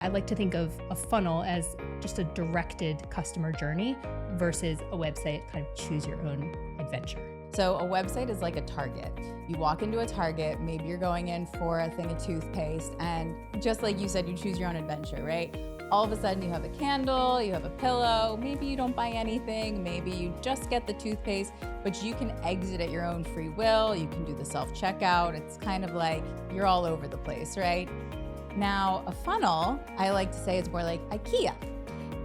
I like to think of a funnel as just a directed customer journey versus a website kind of choose your own adventure. So a website is like a Target. You walk into a Target, maybe you're going in for a thing of toothpaste, and just like you said, you choose your own adventure, right? All of a sudden you have a candle, you have a pillow, maybe you don't buy anything, maybe you just get the toothpaste, but you can exit at your own free will, you can do the self-checkout. It's kind of like you're all over the place, right? Now, a funnel, I like to say, it's more like IKEA.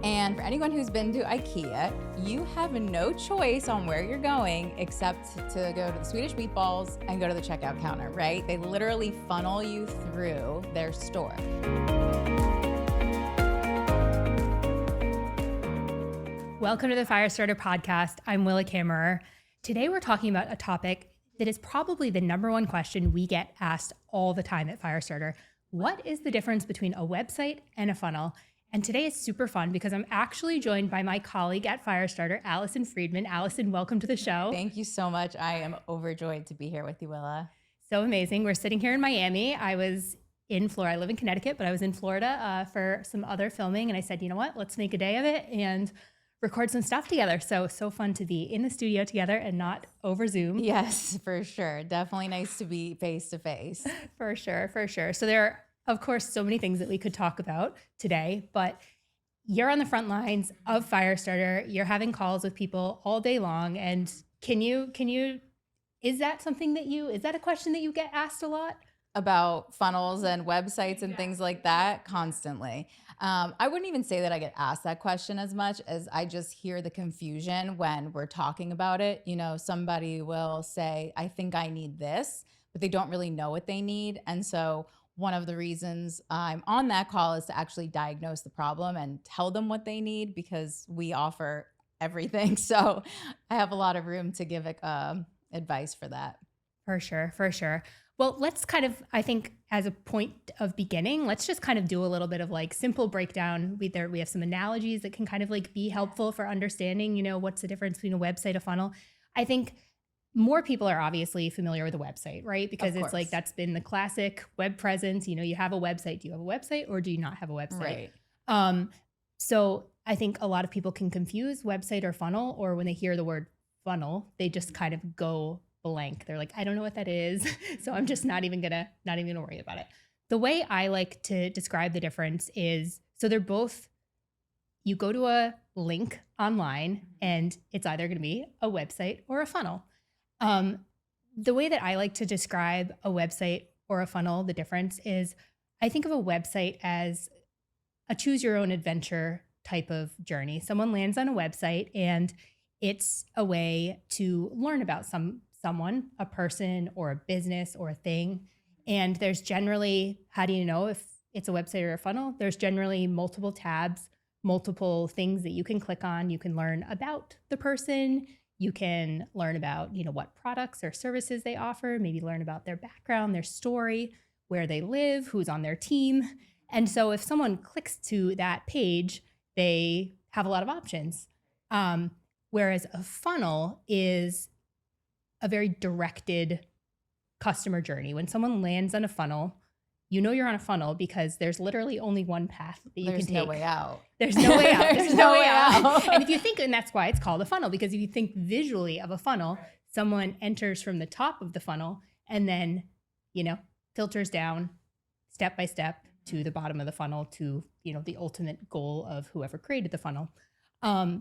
And for anyone who's been to IKEA, you have no choice on where you're going except to go to the Swedish meatballs and go to the checkout counter, right? They literally funnel you through their store. Welcome to the Firestarter podcast. I'm Willa Kammerer. Today we're talking about a topic that is probably the number one question we get asked all the time at Firestarter. What is the difference between a website and a funnel? And today is super fun because I'm actually joined by my colleague at Firestarter, Allison Friedman. Allison, welcome to the show. Thank you so much. I am overjoyed to be here with you, Willa. So amazing. We're sitting here in Miami. I was in Florida. I live in Connecticut, but I was in Florida for some other filming. And I said, you know what? Let's make a day of it and record some stuff together. So fun to be in the studio together and not over Zoom. Yes, for sure. Definitely nice to be face to face. For sure. So there are, of course, so many things that we could talk about today, but you're on the front lines of Firestarter. You're having calls with people all day long. And is that a question that you get asked a lot? About funnels and websites and things like that constantly. I wouldn't even say that I get asked that question as much as I just hear the confusion when we're talking about it. You know, somebody will say, I think I need this, but they don't really know what they need. And so one of the reasons I'm on that call is to actually diagnose the problem and tell them what they need, because we offer everything. So I have a lot of room to give advice for that. For sure. Well, let's kind of, I think as a point of beginning, let's just kind of do a little bit of like simple breakdown. We have some analogies that can kind of like be helpful for understanding, what's the difference between a website, a funnel. I think more people are obviously familiar with a website, right? Because it's like, that's been the classic web presence. You have a website. Do you have a website or do you not have a website? Right. So I think a lot of people can confuse website or funnel, or when they hear the word funnel, they just kind of go blank. They're like, I don't know what that is. So I'm just not even gonna worry about it. The way I like to describe the difference is, so they're both, you go to a link online and it's either gonna be a website or a funnel. The way that I like to describe a website or a funnel, the difference is I think of a website as a choose your own adventure type of journey. Someone lands on a website and it's a way to learn about someone, a person or a business or a thing. And there's generally, how do you know if it's a website or a funnel? There's generally multiple tabs, multiple things that you can click on. You can learn about the person. You can learn about, what products or services they offer, maybe learn about their background, their story, where they live, who's on their team. And so if someone clicks to that page, they have a lot of options. Whereas a funnel is a very directed customer journey. When someone lands on a funnel, you're on a funnel because there's literally only one path that you can take. There's no way out. There's no way out. There's no way out. And if you think, and that's why it's called a funnel, because if you think visually of a funnel, someone enters from the top of the funnel and then, filters down step by step to the bottom of the funnel to, the ultimate goal of whoever created the funnel. I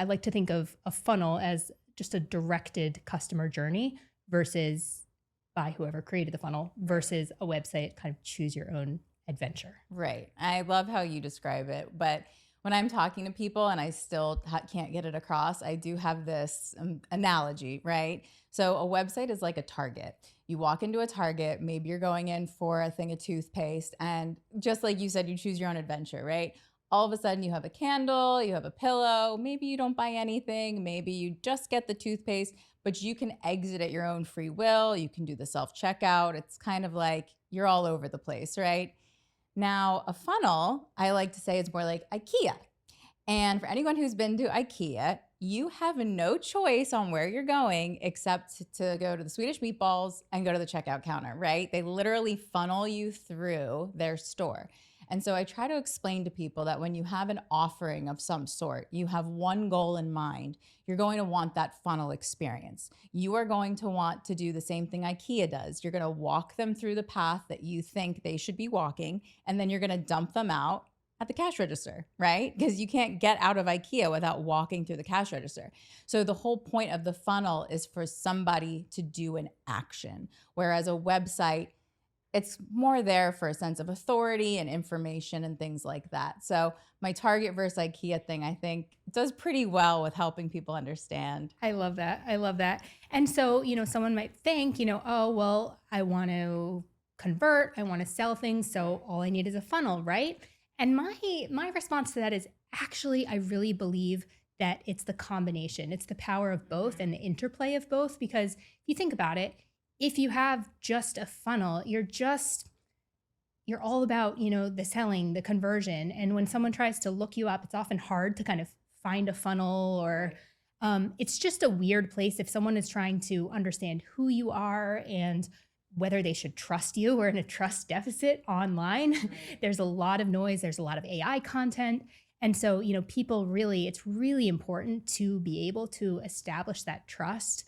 like to think of a funnel as just a directed customer journey versus by whoever created the funnel versus a website kind of choose your own adventure. Right. I love how you describe it. But when I'm talking to people and I still can't get it across, I do have this analogy, right? So a website is like a Target. You walk into a Target, maybe you're going in for a thing of toothpaste, and just like you said, you choose your own adventure, right? All of a sudden you have a candle, you have a pillow, maybe you don't buy anything, maybe you just get the toothpaste, but you can exit at your own free will. You can do the self-checkout. It's kind of like you're all over the place, right? Now, a funnel, I like to say, is more like IKEA. And for anyone who's been to IKEA, you have no choice on where you're going except to go to the Swedish meatballs and go to the checkout counter, right? They literally funnel you through their store. And so I try to explain to people that when you have an offering of some sort, you have one goal in mind. You're going to want that funnel experience. You are going to want to do the same thing IKEA does. You're going to walk them through the path that you think they should be walking, and then you're going to dump them out at the cash register, right? Because you can't get out of IKEA without walking through the cash register. So the whole point of the funnel is for somebody to do an action, whereas a website, it's more there for a sense of authority and information and things like that. So my Target versus IKEA thing, I think, does pretty well with helping people understand. I love that. I love that. And so, someone might think, oh, well, I want to convert, I want to sell things, so all I need is a funnel, right? And my response to that is actually, I really believe that it's the combination. It's the power of both and the interplay of both. Because if you think about it, if you have just a funnel, you're all about, the selling, the conversion. And when someone tries to look you up, it's often hard to kind of find a funnel, or it's just a weird place if someone is trying to understand who you are and whether they should trust you. We're in a trust deficit online. There's a lot of noise. There's a lot of AI content. And so, it's really important to be able to establish that trust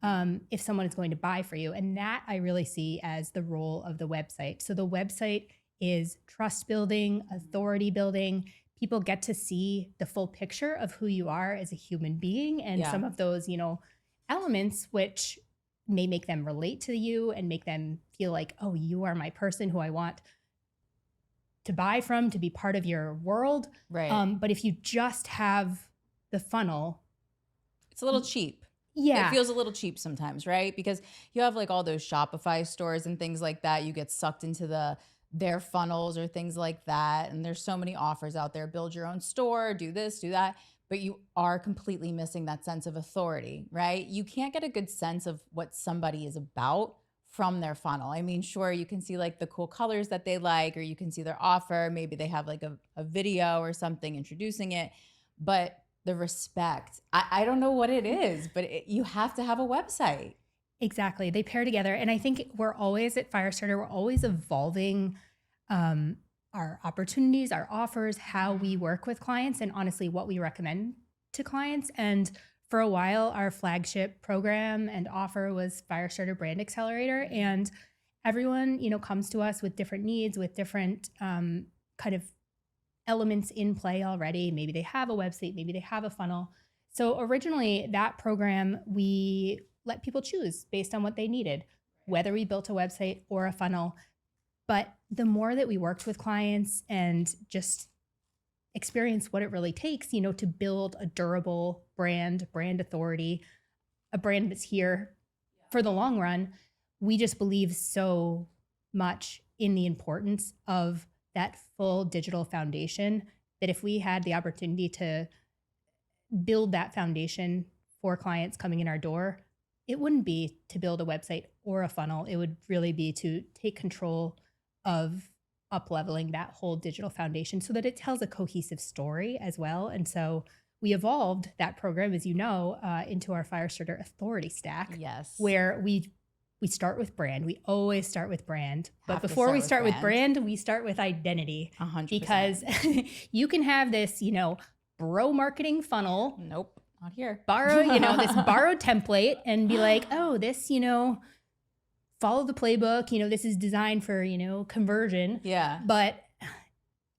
if someone is going to buy for you. And that I really see as the role of the website. So the website is trust building, authority building. People get to see the full picture of who you are as a human being, and some of those, elements which may make them relate to you and make them feel like, oh, you are my person who I want to buy from, to be part of your world. Right. But if you just have the funnel, it's a little cheap. Yeah. It feels a little cheap sometimes, right? Because you have like all those Shopify stores and things like that. You get sucked into their funnels or things like that. And there's so many offers out there. Build your own store, do this, do that. But you are completely missing that sense of authority, right? You can't get a good sense of what somebody is about from their funnel. I mean, sure, you can see like the cool colors that they like, or you can see their offer. Maybe they have like a video or something introducing it. But the respect, I don't know what it is, but you have to have a website. Exactly. They pair together. And I think we're always at Firestarter, we're always evolving our opportunities, our offers, how we work with clients, and honestly, what we recommend to clients. And for a while, our flagship program and offer was Firestarter Brand Accelerator. And everyone, comes to us with different needs, with different kind of elements in play already. Maybe they have a website, maybe they have a funnel. So originally, that program, we let people choose based on what they needed, whether we built a website or a funnel. But the more that we worked with clients and just experience what it really takes, to build a durable brand authority, a brand that's here for the long run, we just believe so much in the importance of that full digital foundation, that if we had the opportunity to build that foundation for clients coming in our door, it wouldn't be to build a website or a funnel. It would really be to take control of up-leveling that whole digital foundation so that it tells a cohesive story as well. And so we evolved that program, as you know, into our Firestarter Authority Stack. Yes. Where we start with brand. We always start with brand. But before we start with brand, we start with identity. 100%. Because you can have this, bro marketing funnel. Nope, not here. Borrow, this borrowed template and be like, oh, this, follow the playbook. This is designed for, conversion. Yeah. But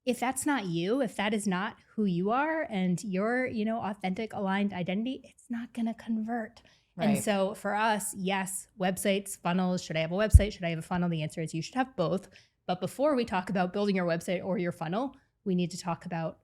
if that's not you, if that is not who you are and your, authentic, aligned identity, it's not going to convert. Right. And so for us, yes, websites, funnels. Should I have a website? Should I have a funnel? The answer is you should have both. But before we talk about building your website or your funnel, we need to talk about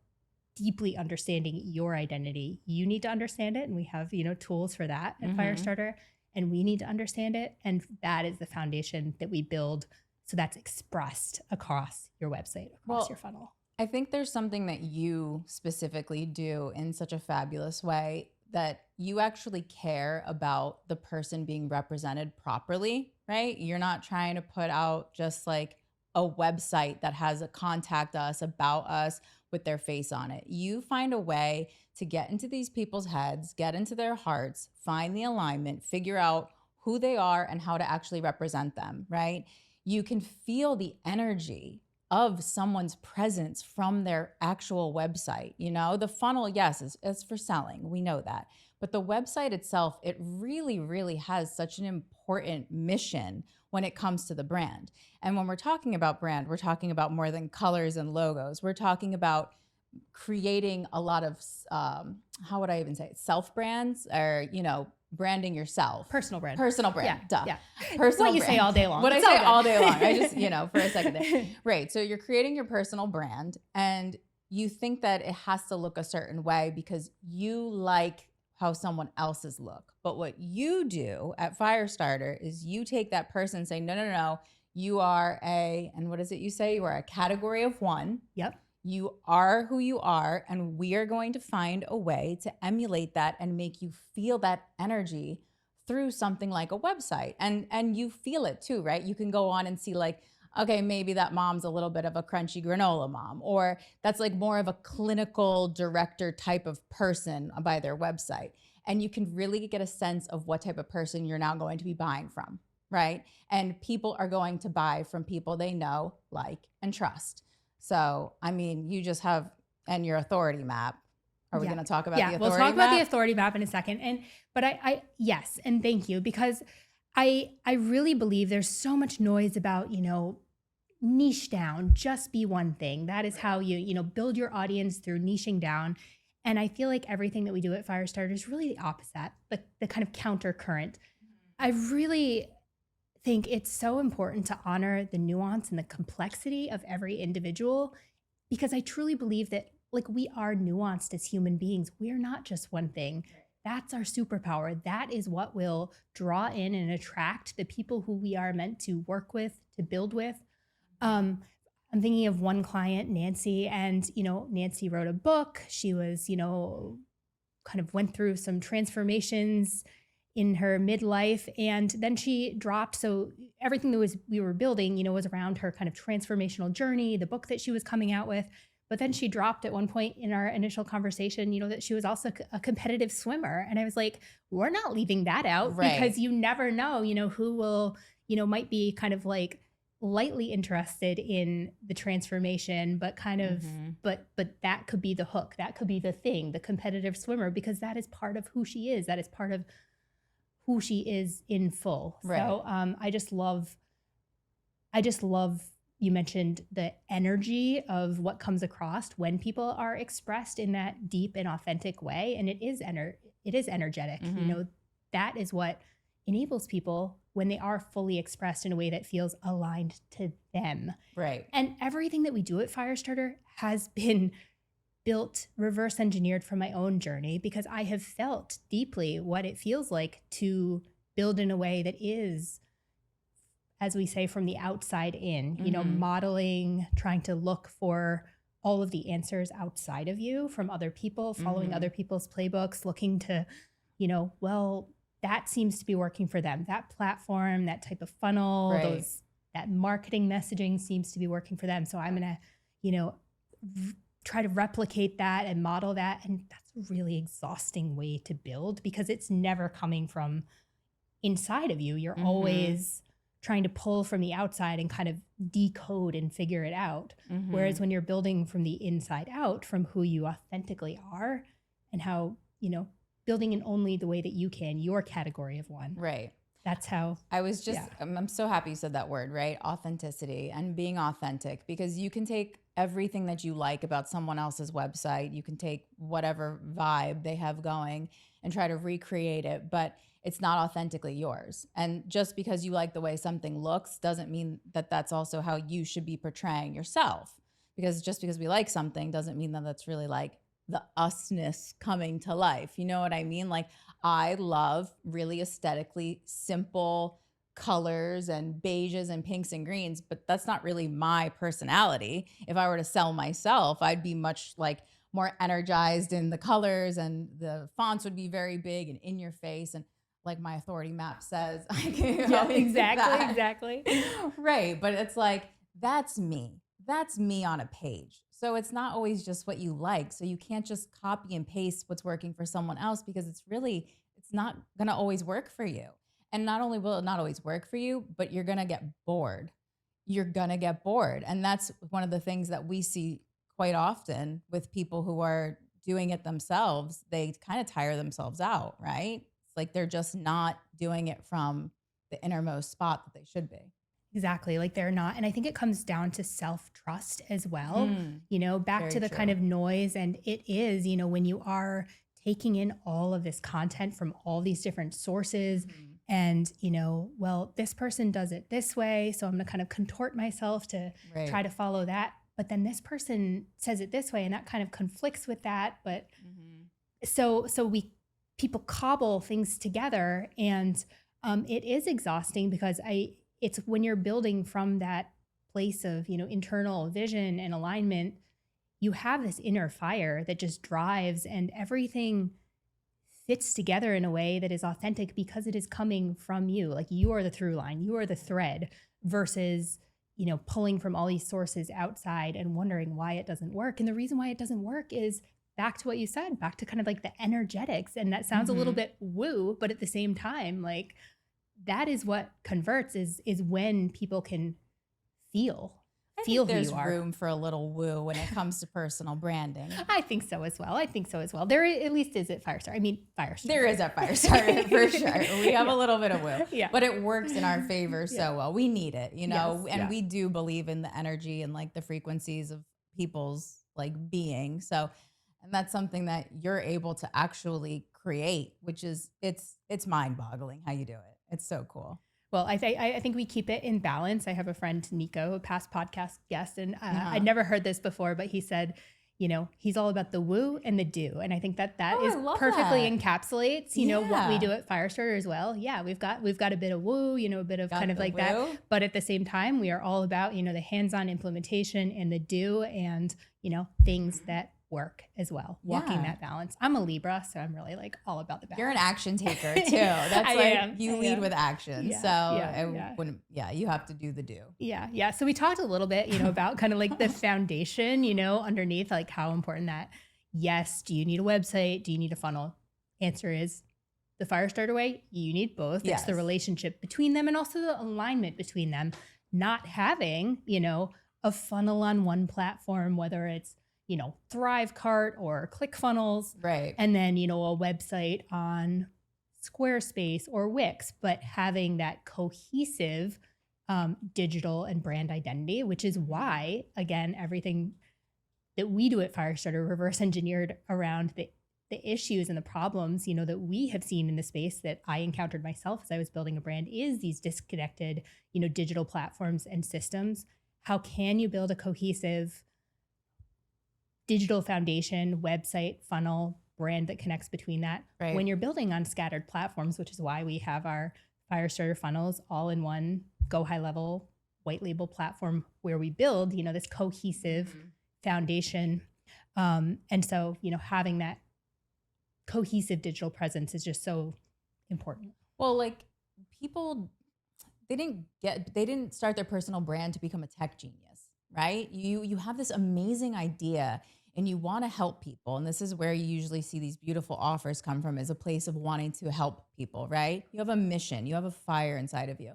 deeply understanding your identity. You need to understand it. And we have, tools for that at Firestarter. And we need to understand it. And that is the foundation that we build. So that's expressed across your website, across your funnel. I think there's something that you specifically do in such a fabulous way, that you actually care about the person being represented properly, right? You're not trying to put out just like a website that has a contact us, about us with their face on it. You find a way to get into these people's heads, get into their hearts, find the alignment, figure out who they are and how to actually represent them, right? You can feel the energy of someone's presence from their actual website. You know, the funnel, yes, is for selling. We know that. But the website itself, it really, really has such an important mission when it comes to the brand. And when we're talking about brand, we're talking about more than colors and logos. We're talking about creating a lot of, how would I even say it? Self brands, or, you know, branding yourself. Personal brand. Personal brand. Yeah. Duh. Yeah. Personal What you brand. say all day long. What I It's say all all good. day long. I just, you know, for a second there. Right. So you're creating your personal brand and you think that it has to look a certain way because you like how someone else's look. But what you do at Firestarter is you take that person and say, no, you are and what is it you say? You are a category of one. Yep. You are who you are, and we are going to find a way to emulate that and make you feel that energy through something like a website. And you feel it too, right? You can go on and see like, okay, maybe that mom's a little bit of a crunchy granola mom, or that's like more of a clinical director type of person by their website. And you can really get a sense of what type of person you're now going to be buying from, right? And people are going to buy from people they know, like, and trust. So, I mean, you just have, and your authority map. Are we going to talk about the authority map? We'll talk about the authority map in a second. But I yes, and thank you, because I really believe there's so much noise about, you know, niche down, just be one thing. That is how you know, build your audience through niching down. And I feel like everything that we do at Firestarter is really the opposite, the kind of counter current. I really think it's so important to honor the nuance and the complexity of every individual, because I truly believe that, like, we are nuanced as human beings. We are not just one thing. That's our superpower. That is what will draw in and attract the people who we are meant to work with, to build with. I'm thinking of one client, Nancy, and, you know, Nancy wrote a book. She was, you know, kind of went through some transformations in her midlife, and then she dropped. So everything that we were building, you know, was around her kind of transformational journey, the book that she was coming out with. But then she dropped at one point in our initial conversation, you know, that she was also a competitive swimmer. And I was like, we're not leaving that out, right? Because you never know, you know, who will, you know, might be kind of like lightly interested in the transformation, but kind of, but that could be the hook. That could be the thing, the competitive swimmer, because that is part of who she is. That is part of who she is in full. Right. So I just love, you mentioned the energy of what comes across when people are expressed in that deep and authentic way. And it is energetic. You know, that is what enables people when they are fully expressed in a way that feels aligned to them. Right. And everything that we do at Firestarter has been built, reverse engineered from my own journey, because I have felt deeply what it feels like to build in a way that is, as we say, from the outside in, you know, modeling, trying to look for all of the answers outside of you from other people, following other people's playbooks, looking to, you know, well, that seems to be working for them. That platform, that type of funnel, that marketing messaging seems to be working for them. So I'm going to, you know, try to replicate that and model that. And that's a really exhausting way to build, because it's never coming from inside of you. You're always trying to pull from the outside and kind of decode and figure it out. Whereas when you're building from the inside out, from who you authentically are and how, you know, building in only the way that you can, your category of one. Right. That's how I was just, I'm so happy you said that word, right? Authenticity and being authentic, because you can take everything that you like about someone else's website. You can take whatever vibe they have going and try to recreate it, but it's not authentically yours. And just because you like the way something looks doesn't mean that that's also how you should be portraying yourself. Because just because we like something doesn't mean that that's really like the usness coming to life. You know what I mean? Like, I love really aesthetically simple colors and beiges and pinks and greens, but that's not really my personality. If I were to sell myself, I'd be much like more energized in the colors, and the fonts would be very big and in your face. And like my authority map says, I can exactly. Right. But it's like, That's me. That's me on a page. So it's not always just what you like. So you can't just copy and paste what's working for someone else because it's not going to always work for you. And not only will it not always work for you, but you're going to get bored. You're going to get bored. And that's one of the things that we see quite often with people who are doing it themselves. They kind of tire themselves out, right? It's like they're just not doing it from the innermost spot that they should be. Exactly. Like they're not. And I think it comes down to self-trust as well, back Very to the true. kind of noise. And it is, when you are taking in all of this content from all these different sources and, well, this person does it this way. So I'm going to kind of contort myself to try to follow that. But then this person says it this way and that kind of conflicts with that. But so people cobble things together and it is exhausting because it's when you're building from that place of, internal vision and alignment, you have this inner fire that just drives and everything fits together in a way that is authentic because it is coming from you. Like you are the through line, you are the thread versus, pulling from all these sources outside and wondering why it doesn't work. And the reason why it doesn't work is back to what you said, back to kind of like the energetics. And that sounds a little bit woo, but at the same time, like, that is what converts is when people can feel who you are. There's room for a little woo when it comes to personal branding. I think so as well. There at least is at Firestarter. I mean, Firestarter. There is at Firestarter for sure. We have a little bit of woo, but it works in our favor so well. We need it, and we do believe in the energy and like the frequencies of people's like being. So, and that's something that you're able to actually create, which is it's mind-boggling how you do it. It's so cool. Well, I think we keep it in balance. I have a friend, Nico, a past podcast guest, and I'd never heard this before, but he said, he's all about the woo and the do. And I think that is perfectly encapsulates, what we do at Firestarter as well. Yeah, we've got a bit of woo, a bit of kind of like that. But at the same time, we are all about, the hands-on implementation and the do and, things that work as well, walking that balance. I'm a Libra, so I'm really like all about the balance. You're an action taker too. That's you lead with action. You have to do the do. Yeah. So we talked a little bit, about kind of like the foundation, underneath like how important that, yes, do you need a website? Do you need a funnel? Answer is the Firestarter way, you need both. Yes. It's the relationship between them and also the alignment between them. Not having, a funnel on one platform, whether it's Thrivecart or ClickFunnels. Right. And then, a website on Squarespace or Wix, but having that cohesive digital and brand identity, which is why, again, everything that we do at Firestarter reverse engineered around the issues and the problems, that we have seen in the space that I encountered myself as I was building a brand is these disconnected, digital platforms and systems. How can you build a cohesive digital foundation, website, funnel, brand that connects between that when you're building on scattered platforms, which is why we have our Firestarter funnels all in one go high level white label platform where we build, this cohesive foundation. And so, having that cohesive digital presence is just so important. Well, like people, they didn't start their personal brand to become a tech genius, right? You have this amazing idea and you want to help people. And this is where you usually see these beautiful offers come from, is a place of wanting to help people, right? You have a mission, you have a fire inside of you.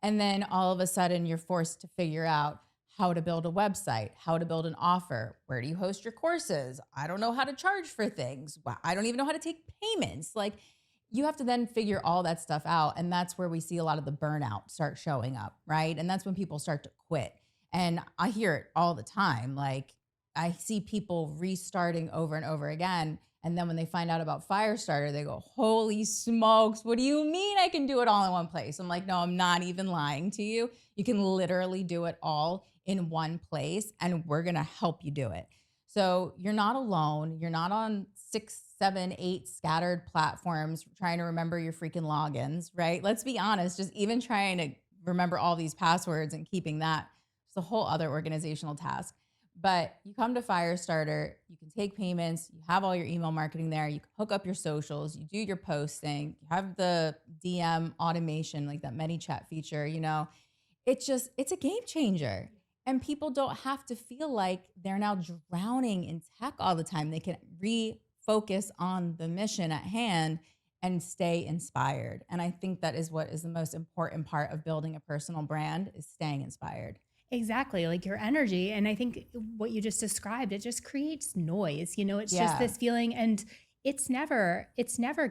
And then all of a sudden you're forced to figure out how to build a website, how to build an offer. Where do you host your courses? I don't know how to charge for things. I don't even know how to take payments. Like, you have to then figure all that stuff out. And that's where we see a lot of the burnout start showing up, right? And that's when people start to quit. And I hear it all the time. Like, I see people restarting over and over again. And then when they find out about Firestarter, they go, holy smokes, what do you mean I can do it all in one place? I'm like, no, I'm not even lying to you. You can literally do it all in one place, and we're going to help you do it. So you're not alone. You're not on 6, 7, 8 scattered platforms trying to remember your freaking logins, right? Let's be honest, just even trying to remember all these passwords and keeping that, it's a whole other organizational task. But you come to Firestarter, you can take payments, you have all your email marketing there, you can hook up your socials, you do your posting, you have the DM automation, like that ManyChat feature, it's a game changer. And people don't have to feel like they're now drowning in tech all the time. They can refocus on the mission at hand and stay inspired. And I think that is what is the most important part of building a personal brand, is staying inspired. Exactly, like your energy. And I think what you just described, it just creates noise. It's just Yeah. this feeling, and it's never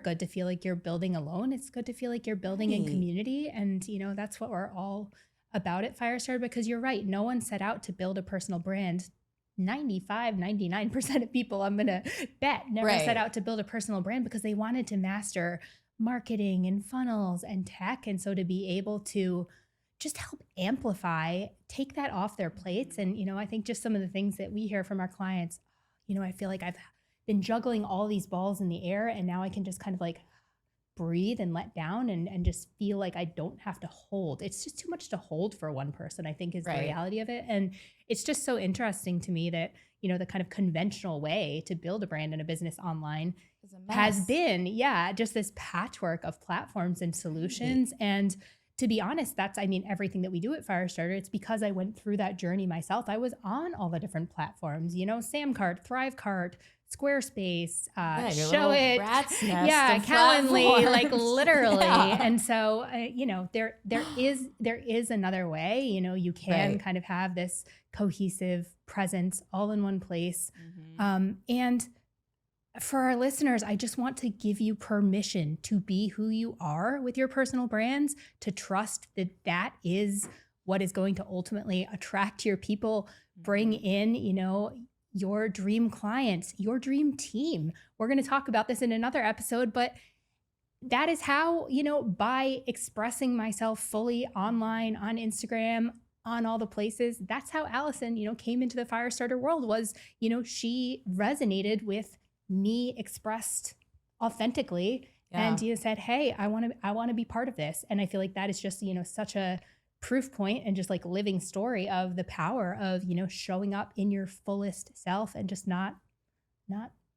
good to feel like you're building alone. It's good to feel like you're building in Right. community. And that's what we're all about at Firestarter, because you're right. No one set out to build a personal brand. 99% of people, I'm going to bet, never set Right. out to build a personal brand because they wanted to master marketing and funnels and tech. And so to be able to just help amplify, take that off their plates. And, I think just some of the things that we hear from our clients, I feel like I've been juggling all these balls in the air, and now I can just kind of like breathe and let down and just feel like I don't have to hold. It's just too much to hold for one person, I think, is the Right. reality of it. And it's just so interesting to me that, the kind of conventional way to build a brand and a business online It's a has mess. been, just this patchwork of platforms and Right. solutions. And to be honest, everything that we do at Firestarter, it's because I went through that journey myself. I was on all the different platforms, Samcart, Thrivecart, Squarespace, Yeah, your Show little It, rat's nest yeah, of Calendly, like platforms. literally. Yeah. And so, there is another way. You can Right. kind of have this cohesive presence all in one place. Mhm. And for our listeners, I just want to give you permission to be who you are with your personal brands, to trust that that is what is going to ultimately attract your people, bring Mhm. in, your dream clients, your dream team. We're going to talk about this in another episode, but that is how, by expressing myself fully online, on Instagram, on all the places, that's how Allison, came into the Firestarter world. Was, she resonated with me expressed authentically, and Yeah. said, "Hey, I want to be part of this." And I feel like that is just, such a proof point and just like living story of the power of, showing up in your fullest self and just not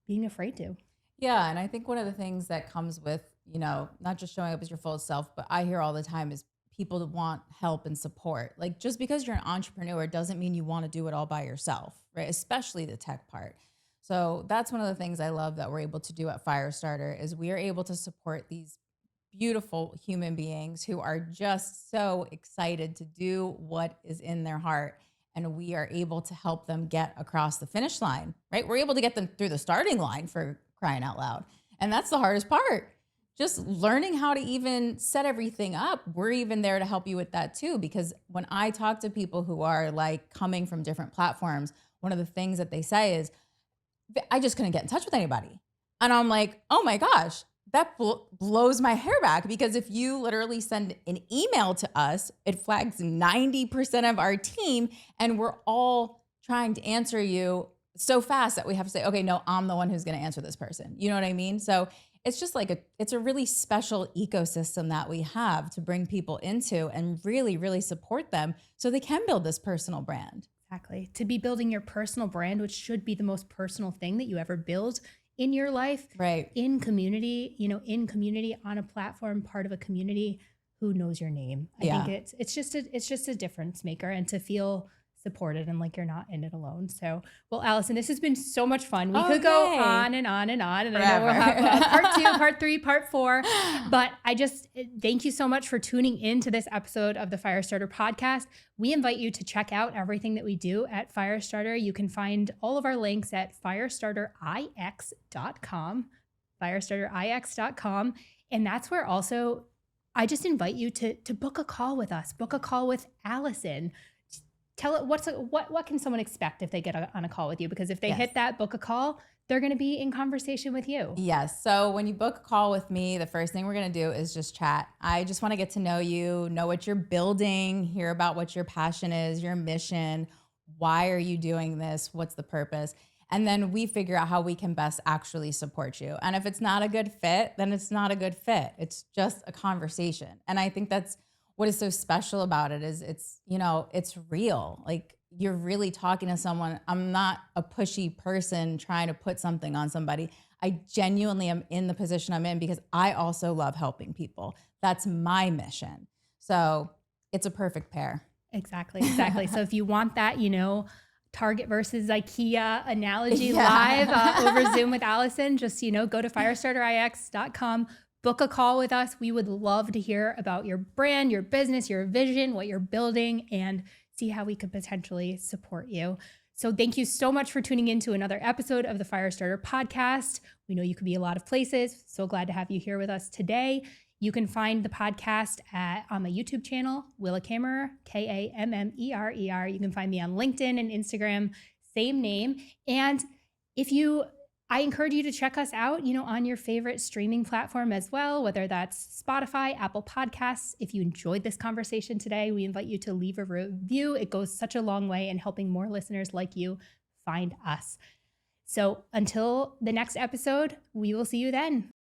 being afraid to. Yeah. And I think one of the things that comes with, not just showing up as your full self, but I hear all the time is people that want help and support. Like, just because you're an entrepreneur doesn't mean you want to do it all by yourself, right? Especially the tech part. So that's one of the things I love that we're able to do at Firestarter, is we are able to support these beautiful human beings who are just so excited to do what is in their heart. And we are able to help them get across the finish line, right? We're able to get them through the starting line, for crying out loud. And that's the hardest part. Just learning how to even set everything up. We're even there to help you with that too. Because when I talk to people who are like coming from different platforms, one of the things that they say is, I just couldn't get in touch with anybody. And I'm like, oh my gosh, that blows my hair back, because if you literally send an email to us, it flags 90% of our team, and we're all trying to answer you so fast that we have to say, okay, no, I'm the one who's going to answer this person. You know what I mean? So it's just like it's a really special ecosystem that we have to bring people into and really, really support them so they can build this personal brand. Exactly. To be building your personal brand, which should be the most personal thing that you ever build in your life, Right. in community, on a platform, part of a community who knows your name. I think Yeah. it's just a difference maker, and to feel supported and like you're not in it alone. So, well, Allison, this has been so much fun. We Oh, could go yay. on and on and on. And I know we'll Forever. have part 2, part 3, part 4. But I just thank you so much for tuning into this episode of the Firestarter podcast. We invite you to check out everything that we do at Firestarter. You can find all of our links at firestarterix.com, firestarterix.com. And that's where also I just invite you to book a call with us, book a call with Allison. Tell it what can someone expect if they get on a call with you? Because if they Yes. hit that book a call, they're going to be in conversation with you. Yes. So when you book a call with me, the first thing we're going to do is just chat. I just want to get to know you, know what you're building, hear about what your passion is, your mission. Why are you doing this? What's the purpose? And then we figure out how we can best actually support you. And if it's not a good fit, then it's not a good fit. It's just a conversation. And I think that's what is so special about it, is it's real. Like, you're really talking to someone. I'm not a pushy person trying to put something on somebody. I genuinely am in the position I'm in because I also love helping people. That's my mission. So it's a perfect pair. Exactly. So if you want that, Target versus IKEA analogy Yeah. live over Zoom with Allison, just, go to firestarterix.com, book a call with us. We would love to hear about your brand, your business, your vision, what you're building, and see how we could potentially support you. So thank you so much for tuning in to another episode of the Firestarter podcast. We know you could be a lot of places. So glad to have you here with us today. You can find the podcast on my YouTube channel, Willa Kammerer, Kammerer. You can find me on LinkedIn and Instagram, same name. And I encourage you to check us out, on your favorite streaming platform as well, whether that's Spotify, Apple Podcasts. If you enjoyed this conversation today, we invite you to leave a review. It goes such a long way in helping more listeners like you find us. So until the next episode, we will see you then.